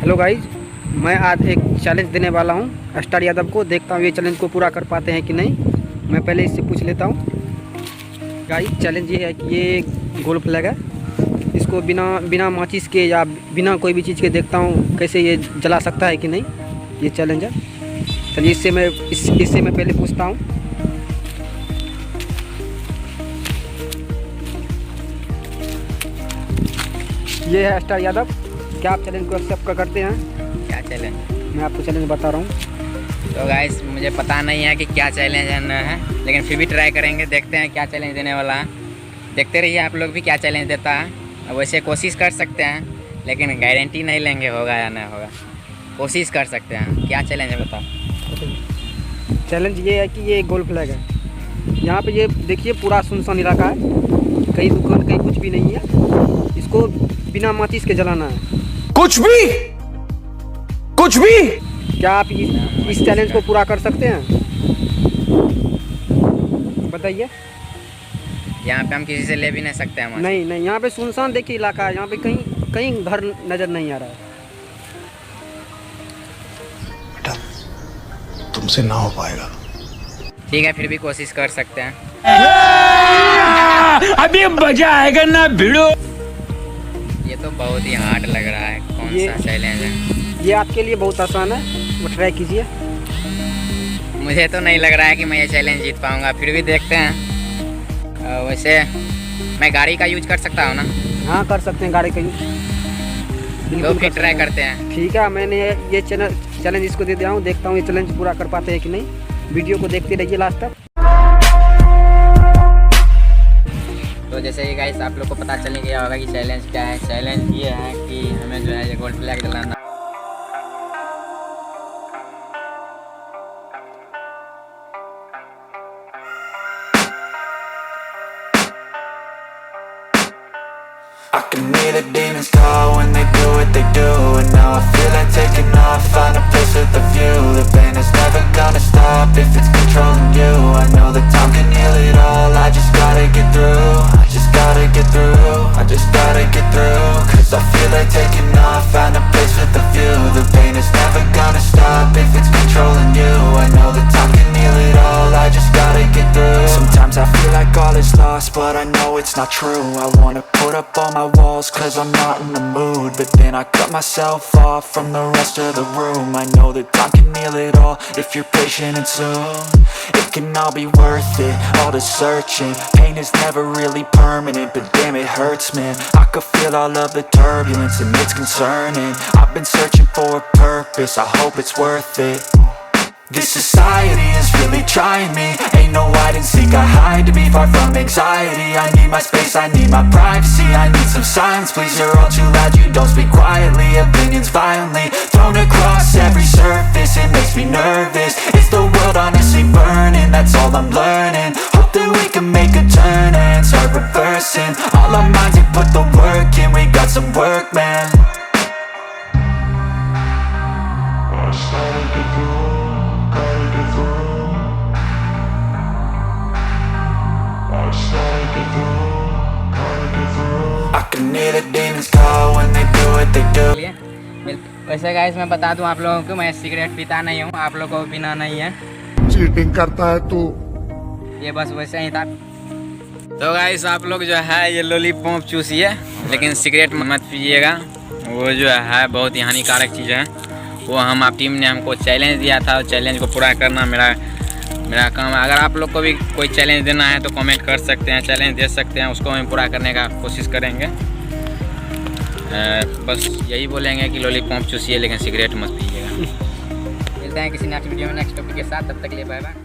Hello guys, मैं आज एक चैलेंज देने वाला हूं स्टार यादव को। देखता हूं ये चैलेंज को पूरा कर पाते हैं कि नहीं। मैं पहले इससे पूछ लेता हूं। गाइज चैलेंज ये है कि ये गोल फ्लैग है, इसको बिना माचिस के या बिना कोई भी चीज़ के देखता हूं कैसे ये जला सकता है कि नहीं। ये चैलेंज है। चलिए इससे मैं पहले पूछता हूँ। ये है स्टार यादव, क्या आप चैलेंज को एक्सेप्ट करते हैं? क्या चैलेंज? मैं आपको चैलेंज बता रहा हूँ। तो गाइस मुझे पता नहीं है कि क्या चैलेंज है, लेकिन फिर भी ट्राई करेंगे, देखते हैं क्या चैलेंज देने वाला है। देखते रहिए आप लोग भी क्या चैलेंज देता है। वैसे कोशिश कर सकते हैं, लेकिन गारंटी नहीं लेंगे होगा या नहीं होगा। कोशिश कर सकते हैं। क्या चैलेंज है बताओ। चैलेंज ये है कि ये गोल फ्लैग है। यहाँ पे ये देखिए पूरा सुनसान इलाका है, कहीं दुकान कहीं कुछ भी नहीं है। इसको बिना माचिस के जलाना है। कुछ भी। क्या आप इस चैलेंज को पूरा कर सकते हैं? बताइए। यहाँ पे हम किसी से ले भी नहीं सकते हैं। नहीं, यहाँ पे सुनसान देखिए इलाका है, यहाँ पे कहीं घर नजर नहीं आ रहा है। बेटा तुमसे ना हो पाएगा। ठीक है, फिर भी कोशिश कर सकते हैं। अभी मजा आएगा ना भिड़ो। ये तो बहुत ही हार्ड लग रहा है। कौन सा चैलेंज है? ये आपके लिए बहुत आसान है, वो ट्राई कीजिए। मुझे तो नहीं लग रहा है कि मैं ये चैलेंज जीत पाऊंगा, फिर भी देखते हैं। वैसे मैं गाड़ी का यूज कर सकता हूँ ना? हाँ कर सकते हैं गाड़ी का यूज। तो फिर ट्राई करते हैं। ठीक है, मैंने ये चैलेंज इसको दे दिया हूँ। देखता हूँ ये चैलेंज पूरा कर पाते हैं कि नहीं। वीडियो को देखते रहिए लास्ट तक। तो जैसे ये गाइस आप लोग को पता चल गया होगा कि चैलेंज क्या है। चैलेंज ये है कि हमें जो है ये गोल्ड फ्लैग जलाना। I can hear the demons call when they do what they do. And now I feel like taking off, find a place with a view. The pain is never gonna stop if it's controlling you. I know that time can heal it all, I just gotta get through. I just gotta get through, I just gotta get through. Cause I feel like taking off, find a place with a view. The pain is never gonna stop if it's controlling you. I know that time can heal it all, I just gotta get through. Sometimes I feel like all is lost, but I know it's not true. I wanna put up all my walls cause I'm not in the mood, but then I cut myself off from the rest of the room. I know that time can heal it all if you're patient and soon. It can all be worth it, all the searching. Pain is never really permanent, but damn it hurts man. I could feel all of the turbulence and it's concerning. I've been searching for a purpose, I hope it's worth it. This society is really trying me. Ain't no hide and seek, I hide to be far from anxiety. I need my space, I need my privacy. I need some silence, please, you're all too loud. You don't speak quietly, opinions violently thrown across every surface. It makes me nervous. Is the world honestly burning? That's all I'm learning. Hope that we can make a turn and start reversing all our minds and put the work in. We got some work, man. I can hear the demons call when they do what they do. वैसे guys मैं बता दूं आप लोगों को, मैं cigarette पीता नहीं हूं, आप लोगों को पीना नहीं है। चीटिंग करता है तू। ये बस वैसे ही था। तो गाइस आप लोग जो है ये लॉलीपॉप चूसिए, लेकिन सिगरेट मत पीजिएगा। वो जो है बहुत ही हानिकारक चीज़ है। वो आप टीम ने हमको चैलेंज दिया था, चैलेंज को पूरा करना मेरा काम है। अगर आप लोग को भी कोई चैलेंज देना है तो कमेंट कर सकते हैं, चैलेंज दे सकते हैं, उसको हम पूरा करने का कोशिश करेंगे। बस यही बोलेंगे कि लॉलीपॉप चूसिए लेकिन सिगरेट मत पीजिएगा। मिलते हैं किसी नेक्स्ट वीडियो में नेक्स्ट टॉपिक के साथ, तब तक के लिए बाय बाय।